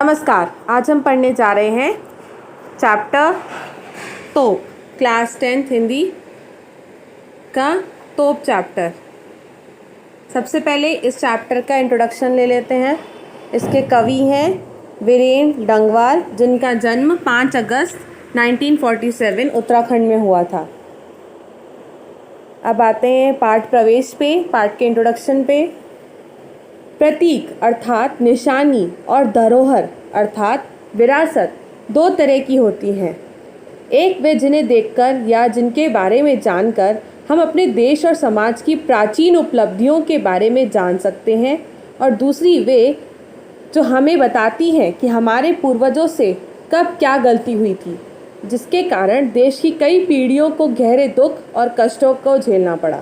नमस्कार। आज हम पढ़ने जा रहे हैं चैप्टर तोप, क्लास 10th हिंदी का तोप चैप्टर। सबसे पहले इस चैप्टर का इंट्रोडक्शन ले लेते हैं। इसके कवि हैं वीरेंद्र डंगवाल, जिनका जन्म 5 अगस्त 1947 उत्तराखंड में हुआ था। अब आते हैं पाठ प्रवेश पे, पाठ के इंट्रोडक्शन पे। प्रतीक अर्थात निशानी और धरोहर अर्थात विरासत दो तरह की होती हैं। एक वे जिन्हें देखकर या जिनके बारे में जानकर हम अपने देश और समाज की प्राचीन उपलब्धियों के बारे में जान सकते हैं, और दूसरी वे जो हमें बताती हैं कि हमारे पूर्वजों से कब क्या गलती हुई थी, जिसके कारण देश की कई पीढ़ियों को गहरे दुख और कष्टों को झेलना पड़ा।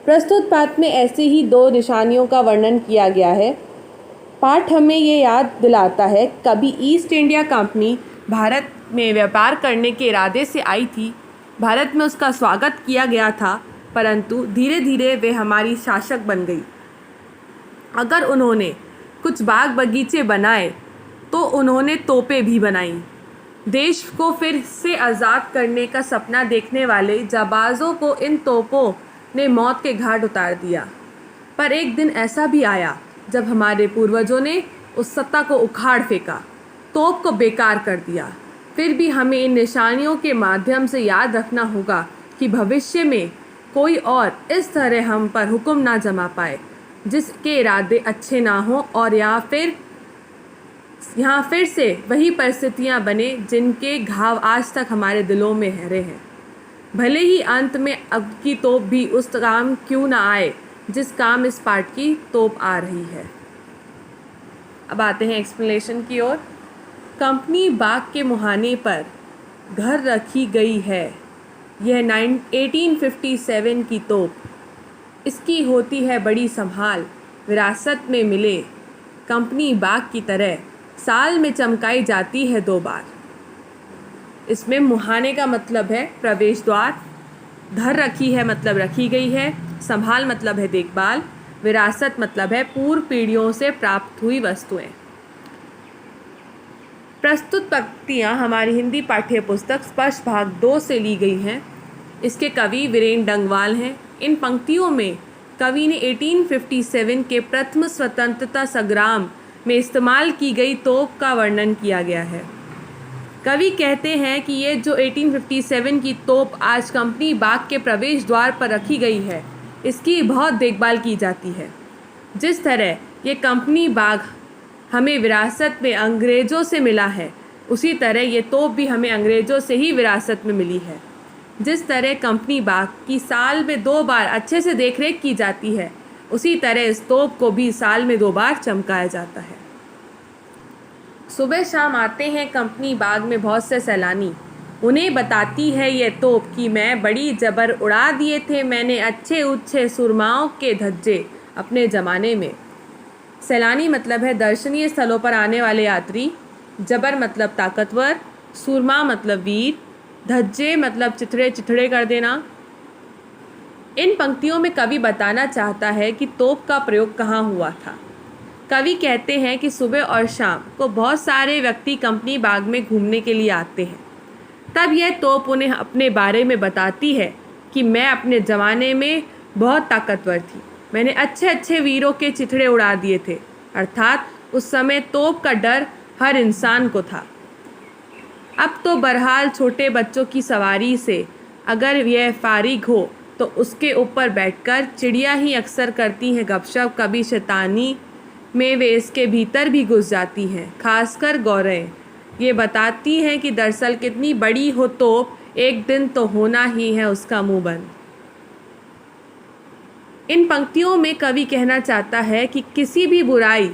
प्रस्तुत पाठ में ऐसी ही दो निशानियों का वर्णन किया गया है। पाठ हमें ये याद दिलाता है, कभी ईस्ट इंडिया कंपनी भारत में व्यापार करने के इरादे से आई थी। भारत में उसका स्वागत किया गया था, परंतु धीरे धीरे वे हमारी शासक बन गई। अगर उन्होंने कुछ बाग बगीचे बनाए तो उन्होंने तोपें भी बनाईं। देश को फिर से आज़ाद करने का सपना देखने वाले जाबाजों को इन तोपों ने मौत के घाट उतार दिया। पर एक दिन ऐसा भी आया जब हमारे पूर्वजों ने उस सत्ता को उखाड़ फेंका, तोप को बेकार कर दिया। फिर भी हमें इन निशानियों के माध्यम से याद रखना होगा कि भविष्य में कोई और इस तरह हम पर हुक्म ना जमा पाए, जिसके इरादे अच्छे ना हों, और यहाँ फिर से वही परिस्थितियाँ बने जिनके घाव आज तक हमारे दिलों में हरे हैं। भले ही अंत में अब की तोप भी उस काम क्यों ना आए जिस काम इस पाठ की तोप आ रही है। अब आते हैं एक्सप्लेनेशन की ओर। कंपनी बाग के मुहाने पर घर रखी गई है। यह 1857 की तोप, इसकी होती है बड़ी संभाल, विरासत में मिले कंपनी बाग की तरह साल में चमकाई जाती है 2 बार। इसमें मुहाने का मतलब है प्रवेश द्वार, धर रखी है मतलब रखी गई है, संभाल मतलब है देखभाल, विरासत मतलब है पूर्व पीढ़ियों से प्राप्त हुई वस्तुएं। प्रस्तुत पंक्तियाँ हमारी हिंदी पाठ्य पुस्तक स्पर्श भाग 2 से ली गई हैं। इसके कवि वीरेंद्र डंगवाल हैं। इन पंक्तियों में कवि ने 1857 के प्रथम स्वतंत्रता संग्राम में इस्तेमाल की गई तोप का वर्णन किया गया है। कवि कहते हैं कि ये जो 1857 की तोप आज कंपनी बाग के प्रवेश द्वार पर रखी गई है, इसकी बहुत देखभाल की जाती है। जिस तरह ये कंपनी बाग हमें विरासत में अंग्रेज़ों से मिला है, उसी तरह ये तोप भी हमें अंग्रेज़ों से ही विरासत में मिली है। जिस तरह कंपनी बाग की साल में 2 बार अच्छे से देखरेख की जाती है, उसी तरह इस तोप को भी साल में 2 बार चमकाया जाता है। सुबह शाम आते हैं कंपनी बाग में बहुत से सैलानी। उन्हें बताती है ये तोप कि मैं बड़ी जबर उड़ा दिए थे मैंने अच्छे उच्छे सुरमाओं के धज्जे अपने ज़माने में। सैलानी मतलब है दर्शनीय स्थलों पर आने वाले यात्री। जबर मतलब ताकतवर, सुरमा मतलब वीर, धज्जे मतलब चिथड़े चिथड़े कर देना। इन पंक्तियों में कवि बताना चाहता है कि तोप का प्रयोग कहाँ हुआ था। कवि कहते हैं कि सुबह और शाम को बहुत सारे व्यक्ति कंपनी बाग में घूमने के लिए आते हैं। तब यह तोप उन्हें अपने बारे में बताती है कि मैं अपने ज़माने में बहुत ताकतवर थी, मैंने अच्छे अच्छे वीरों के चिथड़े उड़ा दिए थे। अर्थात उस समय तोप का डर हर इंसान को था। अब तो बहरहाल छोटे बच्चों की सवारी से अगर यह फारिग हो तो उसके ऊपर बैठकर चिड़िया ही अक्सर करती हैं गपशप। कभी शैतानी में वे इसके भीतर भी घुस जाती हैं, खासकर गौरें। ये बताती हैं कि दरअसल कितनी बड़ी हो तोप, एक दिन तो होना ही है उसका मुंह बंद। इन पंक्तियों में कवि कहना चाहता है कि किसी भी बुराई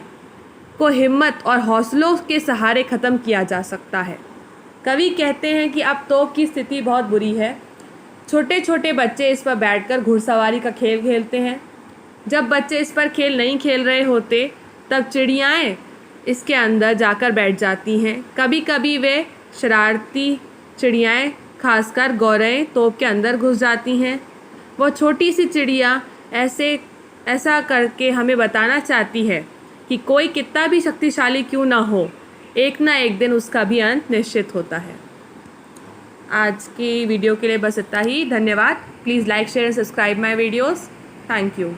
को हिम्मत और हौसलों के सहारे ख़त्म किया जा सकता है। कवि कहते हैं कि अब तोप की स्थिति बहुत बुरी है। छोटे छोटे बच्चे इस पर बैठकर घुड़सवारी का खेल खेलते हैं। जब बच्चे इस पर खेल नहीं खेल रहे होते, तब चिड़ियाएँ इसके अंदर जाकर बैठ जाती हैं। कभी कभी वे शरारती चिड़ियाएँ, खासकर गौरें, तोप के अंदर घुस जाती हैं। वो छोटी सी चिड़िया ऐसा करके हमें बताना चाहती है कि कोई कितना भी शक्तिशाली क्यों ना हो, एक ना एक दिन उसका भी अंत निश्चित होता है। आज की वीडियो के लिए बस इतना ही। धन्यवाद। Please like share and subscribe my videos. Thank you.